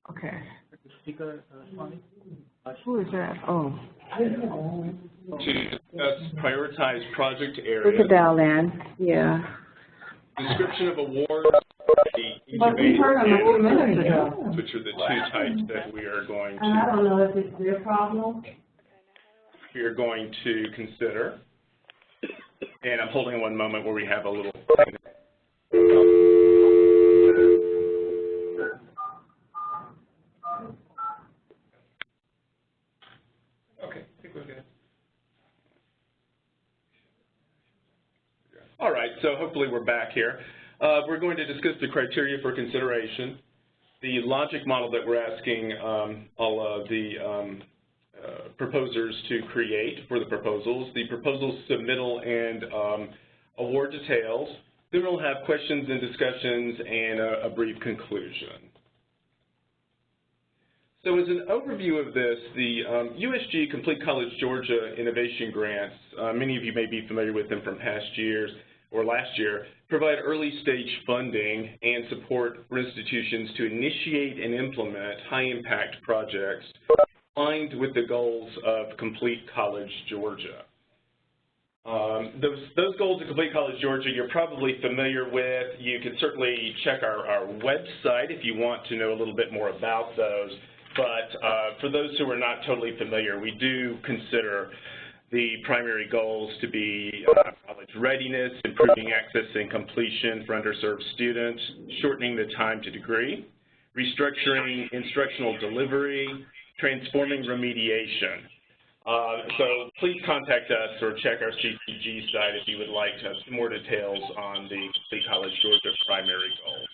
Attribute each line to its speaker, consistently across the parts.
Speaker 1: Okay. Who is that? Oh.
Speaker 2: To prioritize project areas.
Speaker 1: We could dial in. Yeah.
Speaker 2: Description of awards, the incubate, which are the two types that we are going to.
Speaker 3: And I don't know if it's their problem.
Speaker 2: We are going to consider. And I'm holding one moment where we have a little. Okay, I think we're good. All right, so hopefully we're back here. We're going to discuss the criteria for consideration, the logic model that we're asking all of the proposers to create for the proposals, the proposal submittal and award details. Then we'll have questions and discussions and a brief conclusion. So as an overview of this, the USG Complete College Georgia Innovation Grants, many of you may be familiar with them from past years or last year, provide early stage funding and support for institutions to initiate and implement high impact projects aligned with the goals of Complete College Georgia. Those goals of Complete College Georgia you're probably familiar with. You can certainly check our website if you want to know a little bit more about those. But for those who are not totally familiar, we do consider the primary goals to be college readiness, improving access and completion for underserved students, shortening the time to degree, restructuring instructional delivery, transforming remediation. So please contact us or check our CCG site if you would like to have some more details on the Complete College Georgia primary goals.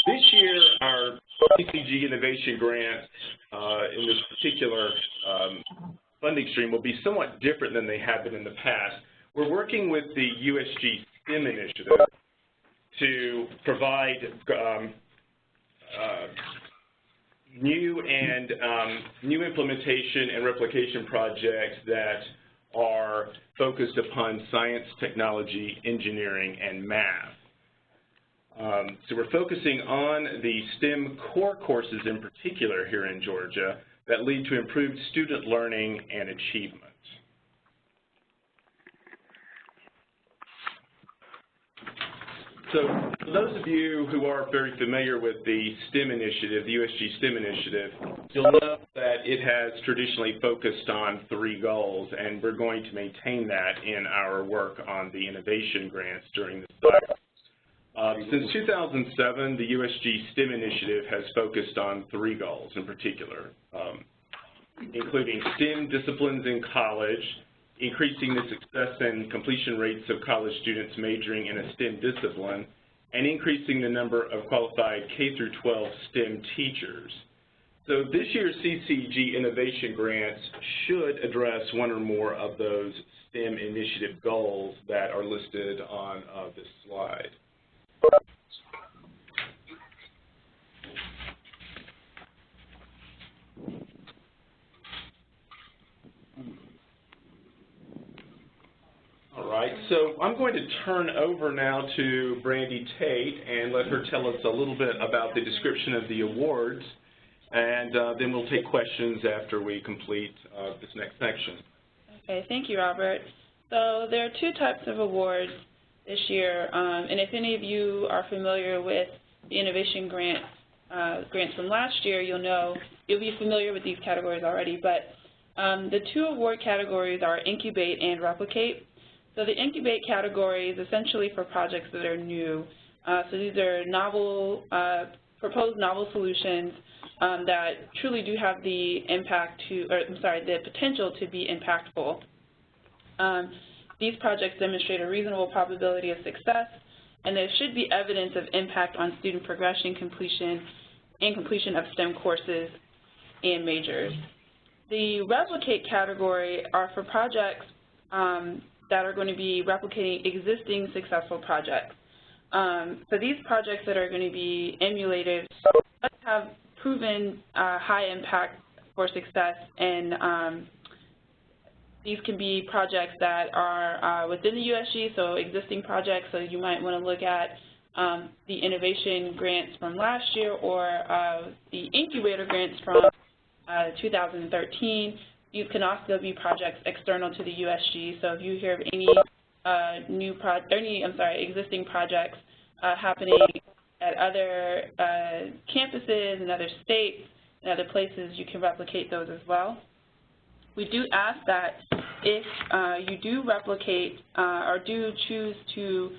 Speaker 2: This year, our CCG Innovation Grants in this particular funding stream will be somewhat different than they have been in the past. We're working with the USG STEM initiative to provide new implementation and replication projects that are focused upon science, technology, engineering, and math. So we're focusing on the STEM core courses in particular here in Georgia that lead to improved student learning and achievement. So for those of you who are very familiar with the STEM initiative, the USG STEM initiative, you'll know that it has traditionally focused on 3 goals, and we're going to maintain that in our work on the innovation grants during this cycle. Since 2007, the USG STEM initiative has focused on 3 goals in particular, including STEM disciplines in college, increasing the success and completion rates of college students majoring in a STEM discipline, and increasing the number of qualified K-12 STEM teachers. So this year's CCG Innovation Grants should address one or more of those STEM initiative goals that are listed on this slide. All right, so I'm going to turn over now to Brandy Tate and let her tell us a little bit about the description of the awards, and then we'll take questions after we complete this next section.
Speaker 4: Okay, thank you, Robert. So there are 2 types of awards this year, and if any of you are familiar with the innovation grants from last year, you'll be familiar with these categories already. But the 2 award categories are incubate and replicate. So the incubate category is essentially for projects that are new. So these are novel, proposed novel solutions that truly do have the the potential to be impactful. These projects demonstrate a reasonable probability of success, and there should be evidence of impact on student progression, completion of STEM courses and majors. The replicate category are for projects that are going to be replicating existing successful projects. So these projects that are going to be emulated have proven high impact for success and These can be projects that are within the USG, so existing projects, so you might want to look at the innovation grants from last year or the incubator grants from 2013. These can also be projects external to the USG, so if you hear of any existing projects happening at other campuses and other states and other places, you can replicate those as well. We do ask that if you do replicate or do choose to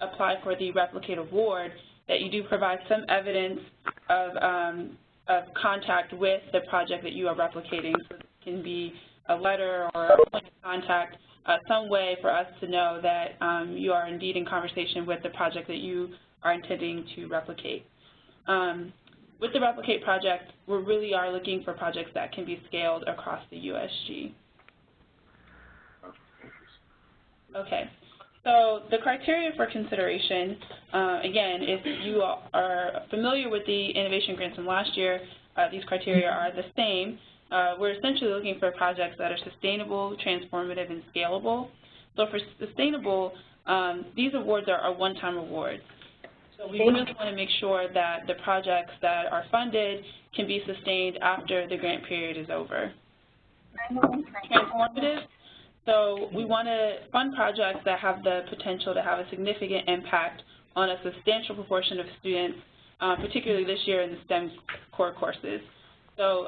Speaker 4: apply for the Replicate Award, that you do provide some evidence of contact with the project that you are replicating. So it can be a letter or a point of contact, some way for us to know that you are indeed in conversation with the project that you are intending to replicate. With the Replicate project, we really are looking for projects that can be scaled across the USG. Okay, so the criteria for consideration, again, if you are familiar with the innovation grants from last year, these criteria are the same. We're essentially looking for projects that are sustainable, transformative, and scalable. So for sustainable, these awards are one-time awards. So we really want to make sure that the projects that are funded can be sustained after the grant period is over. Transformative, so we want to fund projects that have the potential to have a significant impact on a substantial proportion of students, particularly this year in the STEM core courses. So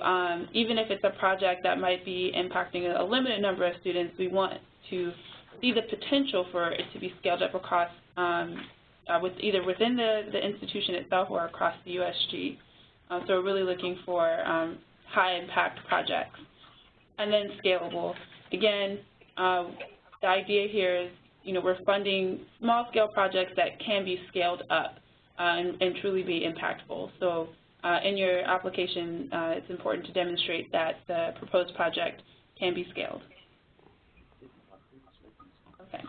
Speaker 4: even if it's a project that might be impacting a limited number of students, we want to see the potential for it to be scaled up across either within the institution itself or across the USG. So we're really looking for high-impact projects. And then scalable. Again, the idea here is, we're funding small-scale projects that can be scaled up and truly be impactful. So in your application, it's important to demonstrate that the proposed project can be scaled. Okay.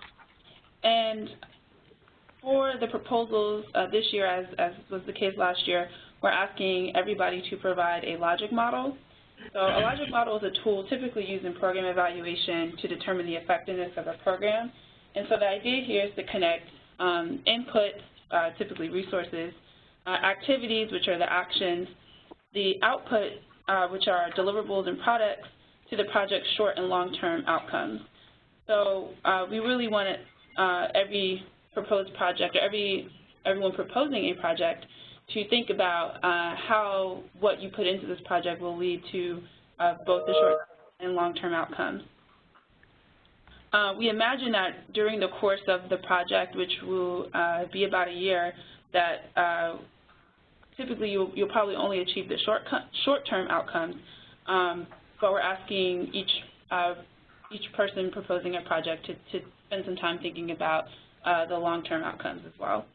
Speaker 4: And for the proposals this year, as was the case last year, we're asking everybody to provide a logic model. So a logic model is a tool typically used in program evaluation to determine the effectiveness of a program. And so the idea here is to connect inputs, typically resources, activities, which are the actions, the output, which are deliverables and products, to the project's short and long-term outcomes. So we really want every proposed project, or everyone proposing a project, to think about how what you put into this project will lead to both the short and long-term outcomes. We imagine that during the course of the project, which will be about a year, that typically you'll probably only achieve the short-term outcomes, but we're asking each person proposing a project to spend some time thinking about the long-term outcomes as well.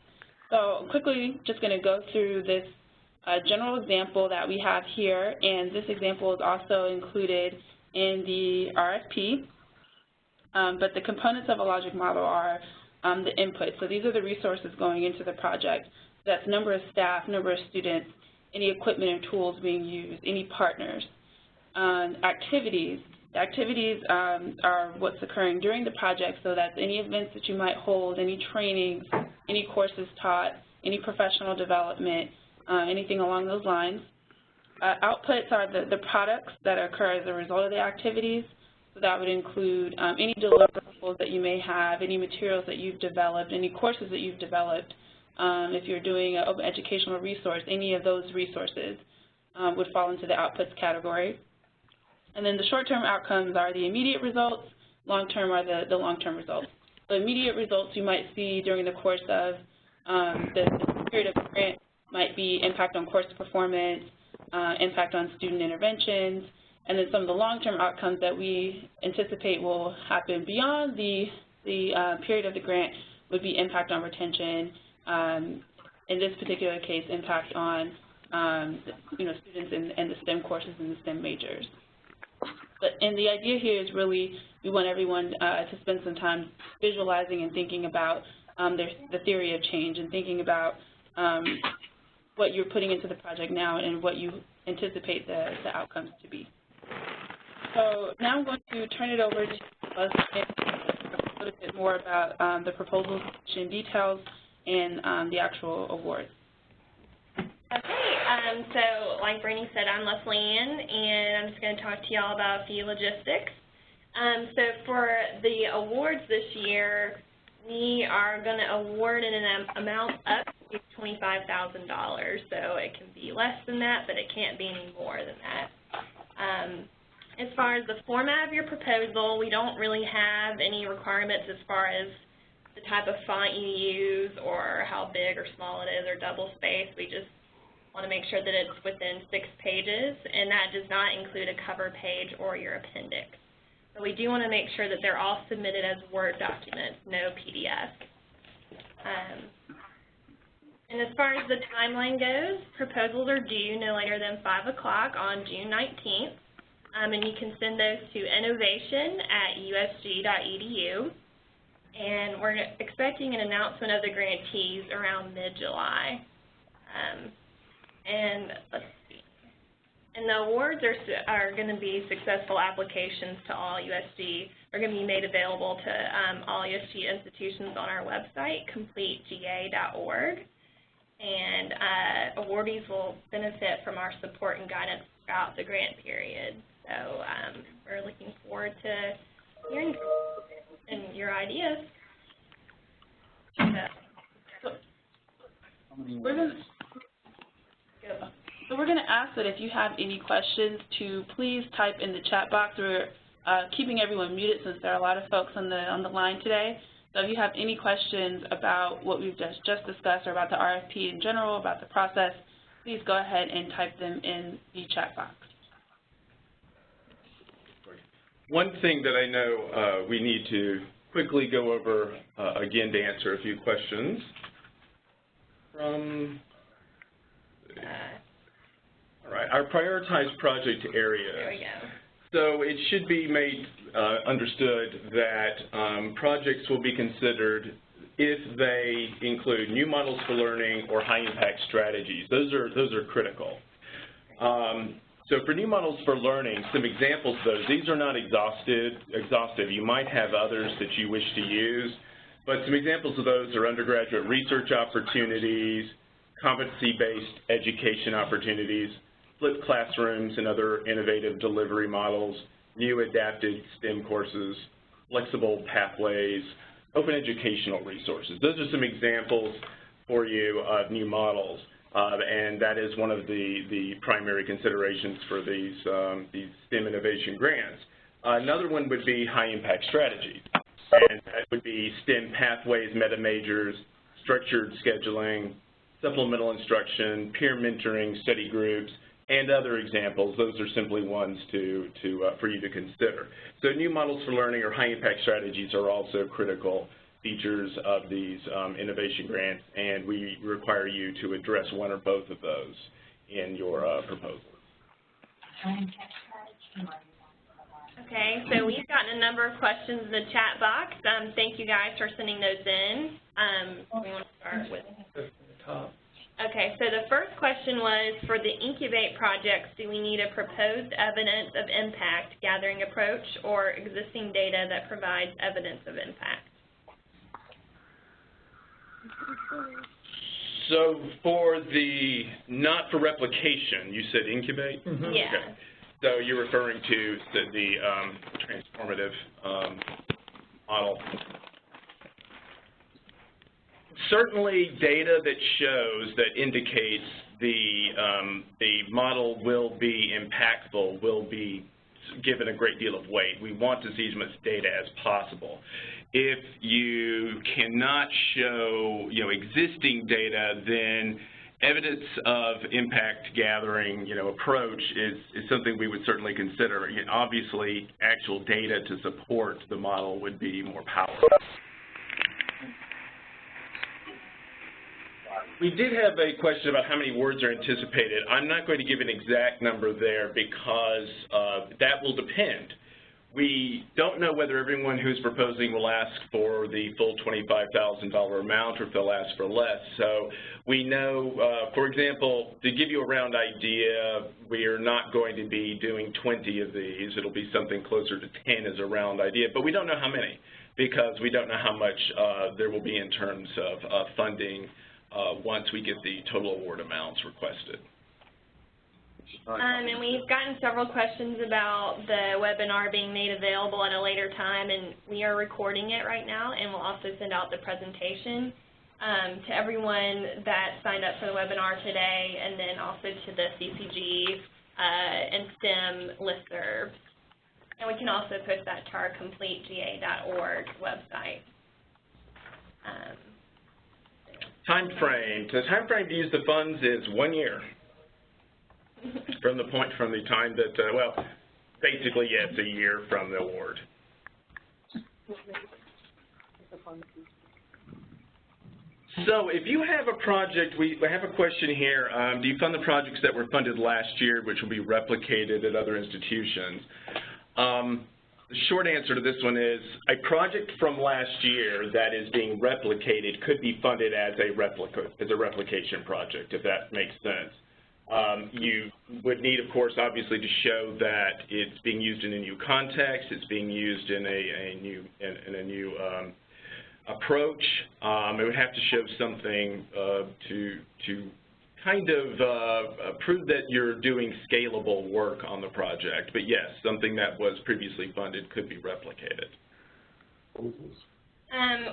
Speaker 4: So quickly, just going to go through this general example that we have here, and this example is also included in the RFP, but the components of a logic model are the input. So these are the resources going into the project. That's number of staff, number of students, any equipment and tools being used, any partners. Activities. The activities are what's occurring during the project, so that's any events that you might hold, any trainings, any courses taught, any professional development, anything along those lines. Outputs are the products that occur as a result of the activities. So that would include any deliverables that you may have, any materials that you've developed, any courses that you've developed. If you're doing an open educational resource, any of those resources would fall into the outputs category. And then the short-term outcomes are the immediate results, long-term are the long-term results. The immediate results you might see during the course of the period of the grant might be impact on course performance, impact on student interventions, and then some of the long-term outcomes that we anticipate will happen beyond the period of the grant would be impact on retention, in this particular case, impact on students in the STEM courses and the STEM majors. And the idea here is really we want everyone to spend some time visualizing and thinking about the theory of change and thinking about what you're putting into the project now and what you anticipate the outcomes to be. So now I'm going to turn it over to us and talk a little bit more about the proposal details and the actual award.
Speaker 5: Okay, so like Brittany said, I'm Leslie Ann, and I'm just going to talk to y'all about a few logistics. So for the awards this year, we are going to award in an amount up to $25,000. So it can be less than that, but it can't be any more than that. As far as the format of your proposal, we don't really have any requirements as far as the type of font you use or how big or small it is or double space. We just want to make sure that it's within 6 pages, and that does not include a cover page or your appendix. So we do want to make sure that they're all submitted as Word documents, no PDF. And as far as the timeline goes, proposals are due no later than 5 o'clock on June 19th. And you can send those to innovation@usg.edu. And we're expecting an announcement of the grantees around mid-July. And let's see. And the awards are going to be successful applications to all USG. Are going to be made available to all USG institutions on our website, completega.org. And awardees will benefit from our support and guidance throughout the grant period. So we're looking forward to hearing and your ideas.
Speaker 4: So we're going to ask that if you have any questions to please type in the chat box. We're keeping everyone muted since there are a lot of folks on the line today. So if you have any questions about what we've just discussed or about the RFP in general, about the process, please go ahead and type them in the chat box.
Speaker 2: One thing that I know we need to quickly go over again to answer a few questions from all right, our prioritized project areas.
Speaker 5: There we go.
Speaker 2: So it should be made understood that projects will be considered if they include new models for learning or high-impact strategies. Those are critical. So for new models for learning, some examples of those, these are not exhaustive. You might have others that you wish to use, but some examples of those are undergraduate research opportunities, competency-based education opportunities, flipped classrooms and other innovative delivery models, new adapted STEM courses, flexible pathways, open educational resources. Those are some examples for you of new models. And that is one of the primary considerations for these STEM innovation grants. Another one would be high-impact strategies, and that would be STEM pathways, meta majors, structured scheduling, supplemental instruction, peer mentoring, study groups, and other examples. Those are simply ones for you to consider. So new models for learning or high-impact strategies are also critical features of these innovation grants, and we require you to address one or both of those in your proposal.
Speaker 5: Okay, so we've gotten a number of questions in the chat box. Thank you guys for sending those in. We want to start with the top. Okay, so the first question was, for the Incubate projects, do we need a proposed evidence of impact gathering approach or existing data that provides evidence of impact?
Speaker 2: So for the not for replication, you said incubate?
Speaker 5: Mm-hmm. Yeah.
Speaker 2: Okay. So you're referring to the transformative model. Certainly data that shows, that indicates the model will be impactful, will be given a great deal of weight. We want to see as much data as possible. If you cannot show, existing data, then evidence of impact gathering, approach is something we would certainly consider. Obviously, actual data to support the model would be more powerful. We did have a question about how many words are anticipated. I'm not going to give an exact number there because that will depend. We don't know whether everyone who's proposing will ask for the full $25,000 amount or if they'll ask for less. So we know, for example, to give you a round idea, we are not going to be doing 20 of these. It'll be something closer to 10 as a round idea, but we don't know how many because we don't know how much there will be in terms of funding once we get the total award amounts requested.
Speaker 5: And we've gotten several questions about the webinar being made available at a later time, and we are recording it right now, and we'll also send out the presentation to everyone that signed up for the webinar today, and then also to the CCG and STEM listservs. And we can also post that to our CompleteGA.org website.
Speaker 2: Time frame. The time frame to use the funds is 1 year. From the time that, well, basically, yes, a year from the award. So if you have a project, we have a question here. Do you fund the projects that were funded last year, which will be replicated at other institutions? The short answer to this one is a project from last year that is being replicated could be funded as a replication project, if that makes sense. You would need, of course, obviously, to show that it's being used in a new context, it's being used in a new approach. It would have to show something to kind of prove that you're doing scalable work on the project. But yes, something that was previously funded could be replicated.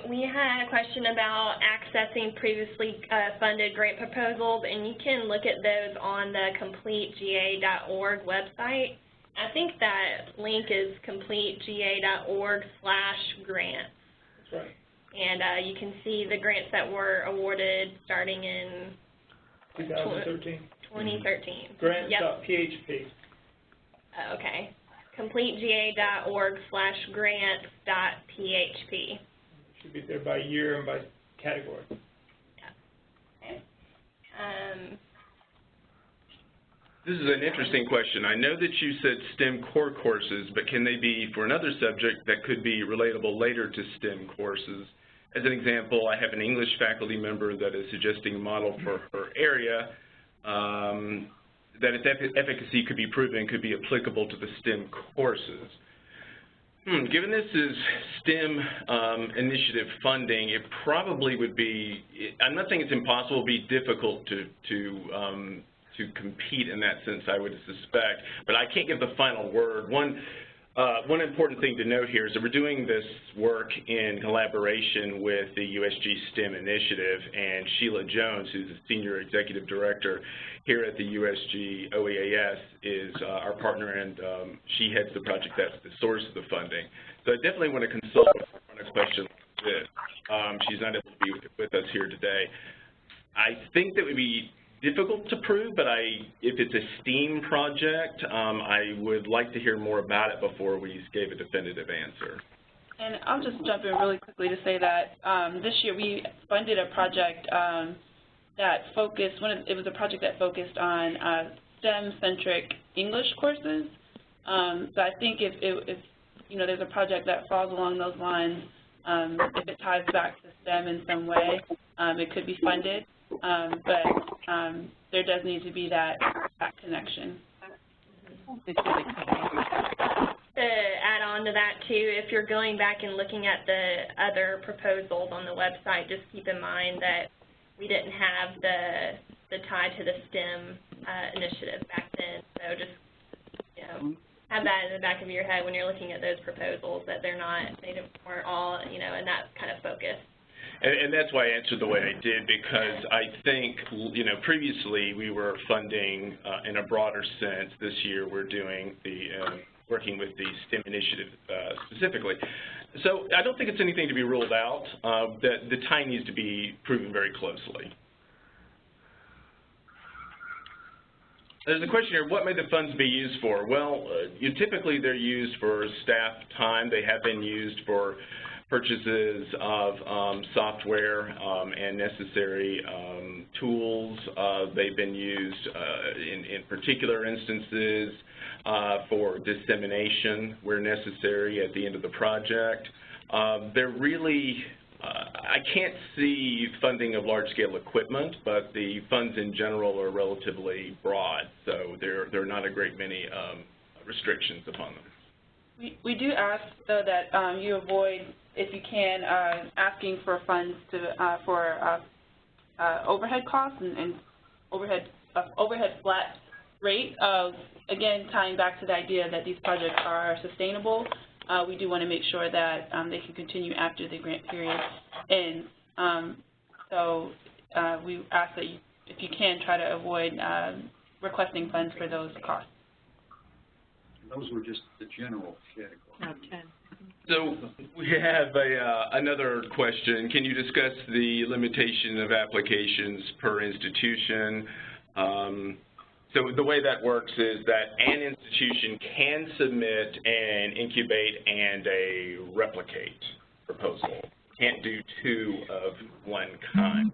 Speaker 5: We had a question about accessing previously funded grant proposals, and you can look at those on the CompleteGA.org website. I think that link is CompleteGA.org/grants.
Speaker 6: That's right.
Speaker 5: And you can see the grants that were awarded starting in
Speaker 6: 2013.
Speaker 5: 2013.
Speaker 6: Grants.php.
Speaker 5: Okay. CompleteGA.org/grants.php.
Speaker 6: Should be there by year and by category.
Speaker 5: Yeah. Okay.
Speaker 2: This is an interesting question. I know that you said STEM core courses, but can they be for another subject that could be relatable later to STEM courses? As an example, I have an English faculty member that is suggesting a model for her area that its efficacy could be proven could be applicable to the STEM courses. Given this is STEM initiative funding, it probably would be, I'm not saying it's impossible, it would be difficult to compete in that sense, I would suspect, but I can't give the final word. One important thing to note here is that we're doing this work in collaboration with the USG STEM Initiative, and Sheila Jones, who's the Senior Executive Director here at the USG OEAS, is our partner, and she heads the project that's the source of the funding. So I definitely want to consult on a question like this. She's not able to be with us here today. I think that would be difficult to prove, but if it's a STEAM project, I would like to hear more about it before we gave a definitive answer.
Speaker 4: And I'll just jump in really quickly to say that this year we funded a project that focused, it was a project that focused on STEM-centric English courses. So I think if you know, there's a project that falls along those lines, if it ties back to STEM in some way, it could be funded. But there does need to be that connection.
Speaker 5: To add on to that too, if you're going back and looking at the other proposals on the website, just keep in mind that we didn't have the tie to the STEM initiative back then. So just, you know, have that in the back of your head when you're looking at those proposals, that they weren't all, you know, in that kind of focus.
Speaker 2: And that's why I answered the way I did, because I think, you know, previously we were funding in a broader sense. This year we're doing the working with the STEM initiative specifically. So I don't think it's anything to be ruled out. The tie needs to be proven very closely. There's a question here, what may the funds be used for? Well, typically they're used for staff time. They have been used for purchases of software and necessary tools. They've been used in particular instances for dissemination where necessary at the end of the project. They're really, I can't see funding of large-scale equipment, but the funds in general are relatively broad, so there are not a great many restrictions upon them.
Speaker 4: We do ask, though, that you avoid, if you can, asking for funds for overhead costs and overhead flat rate. Again, tying back to the idea that these projects are sustainable, we do want to make sure that they can continue after the grant period ends. So we ask that you, if you can, try to avoid requesting funds for those costs.
Speaker 7: Those were just the general category.
Speaker 2: So we have another question. Can you discuss the limitation of applications per institution? So the way that works is that an institution can submit an incubate and a replicate proposal. Can't do two of one kind.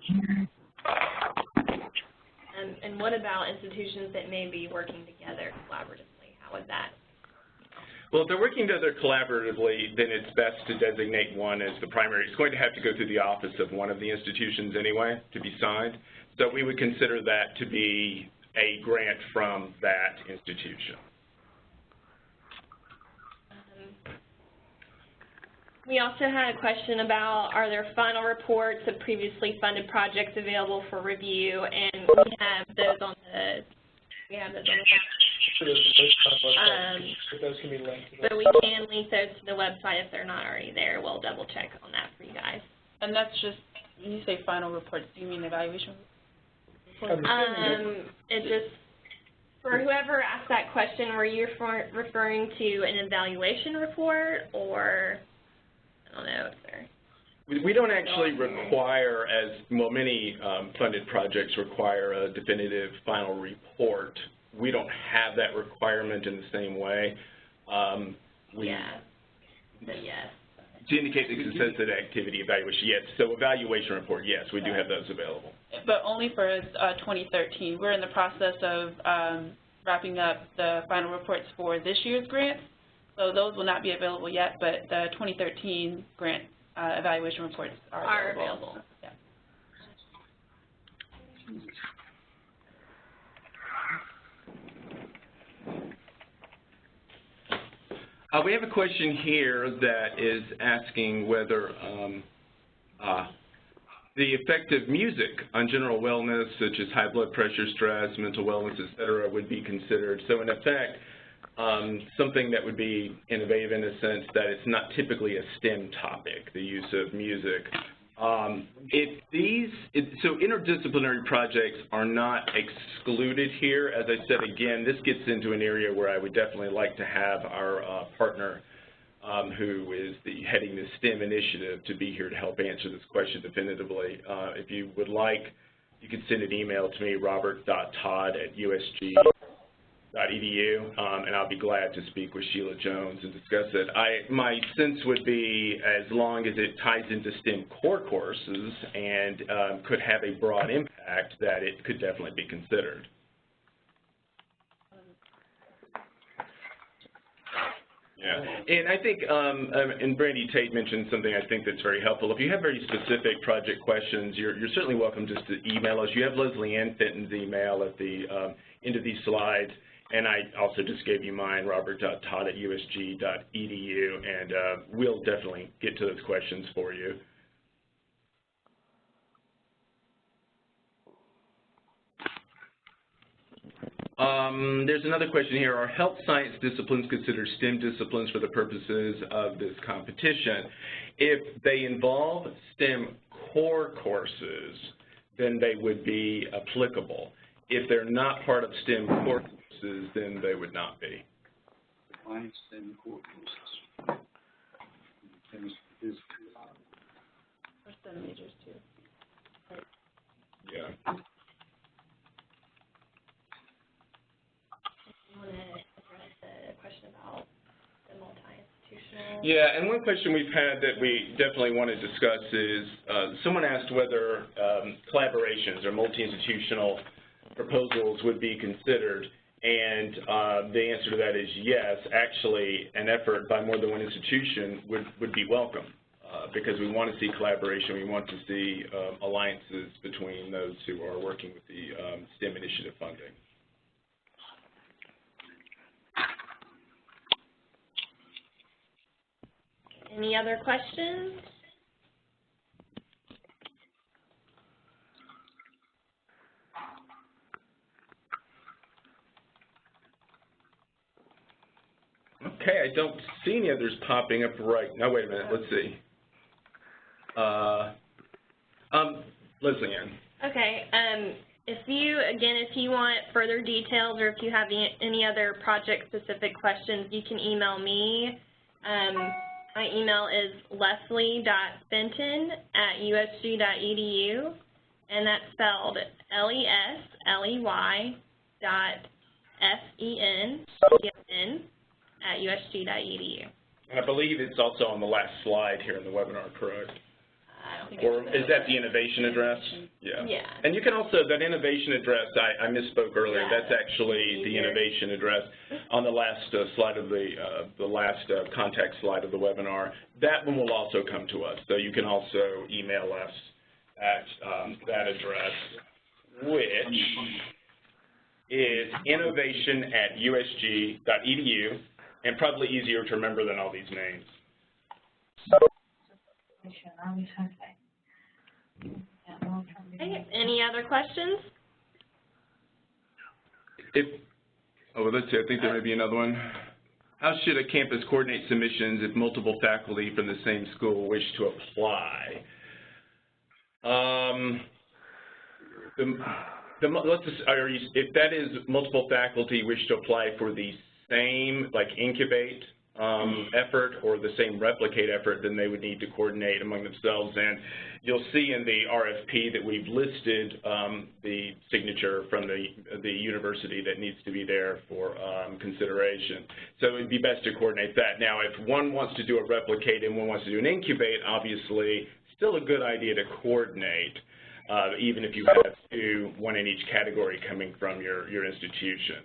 Speaker 5: And what about institutions that may be working together collaboratively? How would that?
Speaker 2: Well, if they're working together collaboratively, then it's best to designate one as the primary. It's going to have to go through the office of one of the institutions anyway to be signed. So we would consider that to be a grant from that institution.
Speaker 5: We also had a question about, are there final reports of previously funded projects available for review? And we have those on the
Speaker 6: So there's a list on the website, but those can be linked to
Speaker 5: So we can link those to the website if they're not already there. We'll double check on that for you guys.
Speaker 4: And that's just, when you say final reports, do you mean evaluation reports?
Speaker 5: It just, for whoever asked that question, were you referring to an evaluation report, or, I don't know, sir.
Speaker 2: We don't actually require, as well, many funded projects require a definitive final report. We don't have that requirement in the same way.
Speaker 5: Yeah, so yes.
Speaker 2: To indicate the consensus activity evaluation, yes. So evaluation report, yes, we do have those available.
Speaker 4: But only for 2013. We're in the process of wrapping up the final reports for this year's grants, so those will not be available yet, but the 2013 grant evaluation reports are available. Yeah.
Speaker 2: We have a question here that is asking whether the effect of music on general wellness, such as high blood pressure, stress, mental wellness, et cetera, would be considered. So in effect, something that would be innovative in a sense that it's not typically a STEM topic, the use of music. So interdisciplinary projects are not excluded here. As I said, again, this gets into an area where I would definitely like to have our partner who is heading the STEM initiative to be here to help answer this question definitively. If you would like, you can send an email to me, robert.todd@usg.edu, and I'll be glad to speak with Sheila Jones and discuss it. My sense would be, as long as it ties into STEM core courses and could have a broad impact, that it could definitely be considered. Yeah, and I think, and Brandy Tate mentioned something I think that's very helpful. If you have very specific project questions, you're certainly welcome just to email us. You have Leslie Ann Fenton's email at the end of these slides. And I also just gave you mine, robert.todd@usg.edu, and we'll definitely get to those questions for you. There's another question here. Are health science disciplines considered STEM disciplines for the purposes of this competition? If they involve STEM core courses, then they would be applicable. If they're not part of STEM core courses, then they would not be.
Speaker 7: Define STEM core courses.
Speaker 4: For STEM majors, too.
Speaker 2: Yeah.
Speaker 5: You want to address the question about the multi-institutional
Speaker 2: Yeah, and one question we've had that we definitely want to discuss is, someone asked whether collaborations or multi-institutional proposals would be considered, and the answer to that is yes. Actually, an effort by more than one institution would be welcome, because we want to see collaboration. We want to see alliances between those who are working with the STEM initiative funding.
Speaker 5: Any other questions?
Speaker 2: Okay, I don't see any others popping up right now. Wait a minute, let's see. Leslie Ann.
Speaker 5: Okay, if you want further details or if you have any other project-specific questions, you can email me. My email is leslie.fenton@usg.edu, and that's spelled LESLEY.FENTON@usg.edu.
Speaker 2: And I believe it's also on the last slide here in the webinar, correct?
Speaker 4: I don't think
Speaker 2: Or is that the innovation address?
Speaker 5: Yeah.
Speaker 2: And you can also, that innovation address, I misspoke earlier,
Speaker 5: Yeah,
Speaker 2: that's actually the innovation address on the last slide of the last contact slide of the webinar. That one will also come to us. So you can also email us at that address, which is innovation@usg.edu, and probably easier to remember than all these names.
Speaker 5: Okay, any other questions?
Speaker 2: Let's see, I think there may be another one. How should a campus coordinate submissions if multiple faculty from the same school wish to apply? If that is multiple faculty wish to apply for the same, like incubate effort or the same replicate effort, then they would need to coordinate among themselves. And you'll see in the RFP that we've listed the signature from the university that needs to be there for consideration. So it would be best to coordinate that. Now, if one wants to do a replicate and one wants to do an incubate, obviously, still a good idea to coordinate, even if you have two, one in each category coming from your institution.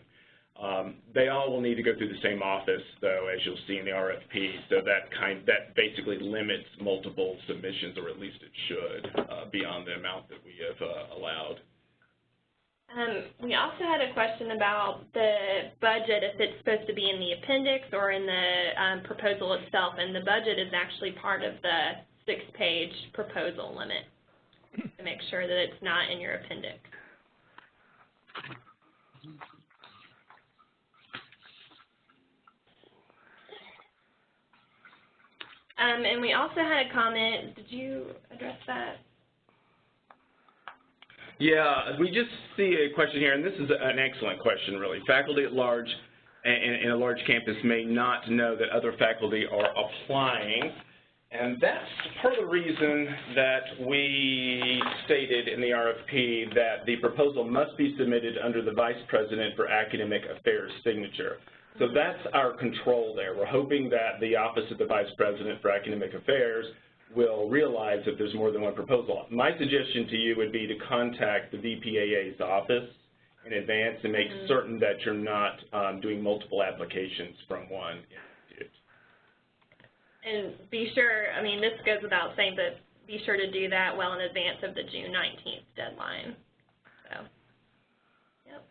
Speaker 2: They all will need to go through the same office, though, as you'll see in the RFP, so that basically limits multiple submissions, or at least it should, beyond the amount that we have allowed.
Speaker 5: We also had a question about the budget, if it's supposed to be in the appendix or in the proposal itself, and the budget is actually part of the 6-page proposal limit, to make sure that it's not in your appendix. And we also had a comment. Did you address that?
Speaker 2: Yeah, we just see a question here, and this is an excellent question, really. Faculty at large in a large campus may not know that other faculty are applying, and that's part of the reason that we stated in the RFP that the proposal must be submitted under the Vice President for Academic Affairs signature. So that's our control there. We're hoping that the Office of the Vice President for Academic Affairs will realize that there's more than one proposal. My suggestion to you would be to contact the VPAA's office in advance and make certain that you're not doing multiple applications from one institute.
Speaker 5: And be sure, I mean, this goes without saying, but be sure to do that well in advance of the June 19th deadline. So, yep.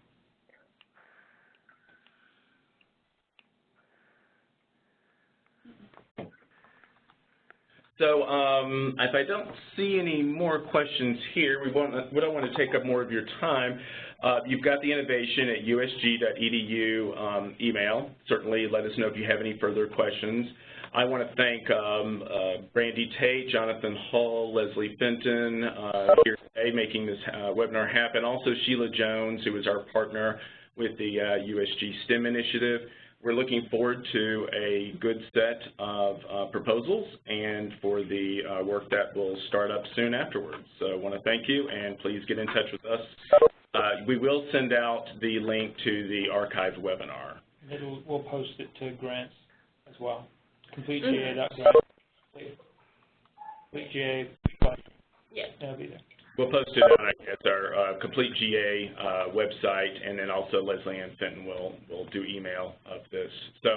Speaker 2: So if I don't see any more questions here, we don't want to take up more of your time. You've got the innovation at usg.edu email. Certainly let us know if you have any further questions. I want to thank Brandy Tate, Jonathan Hull, Leslie Fenton here today making this webinar happen. Also Sheila Jones, who is our partner with the USG STEM initiative. We're looking forward to a good set of proposals and for the work that will start up soon afterwards. So I want to thank you, and please get in touch with us. We will send out the link to the archived webinar.
Speaker 6: We'll post it to grants as well. CompleteGA.gov. CompleteGA.
Speaker 5: Yes.
Speaker 6: That'll be there.
Speaker 2: We'll post it on, I guess, our Complete GA website, and then also Leslie Ann Fenton will do email of this. So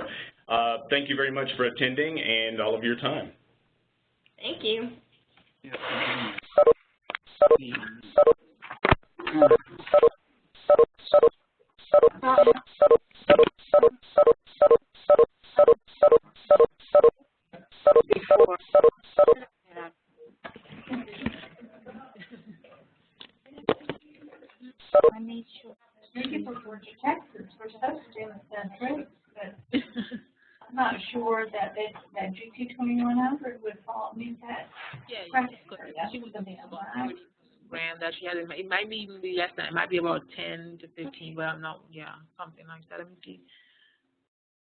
Speaker 2: thank you very much for attending and all of your time.
Speaker 5: Thank you.
Speaker 3: Thank you for Georgia, Texas. We're supposed to have done great, but I'm not sure that that GT2100 would fall meet that.
Speaker 8: Yeah,
Speaker 3: criteria.
Speaker 8: she was
Speaker 3: Right.
Speaker 8: about grand that she had. It might be even be less than. It might be about 10 to 15, but I'm not. Yeah, something like that. Let me see.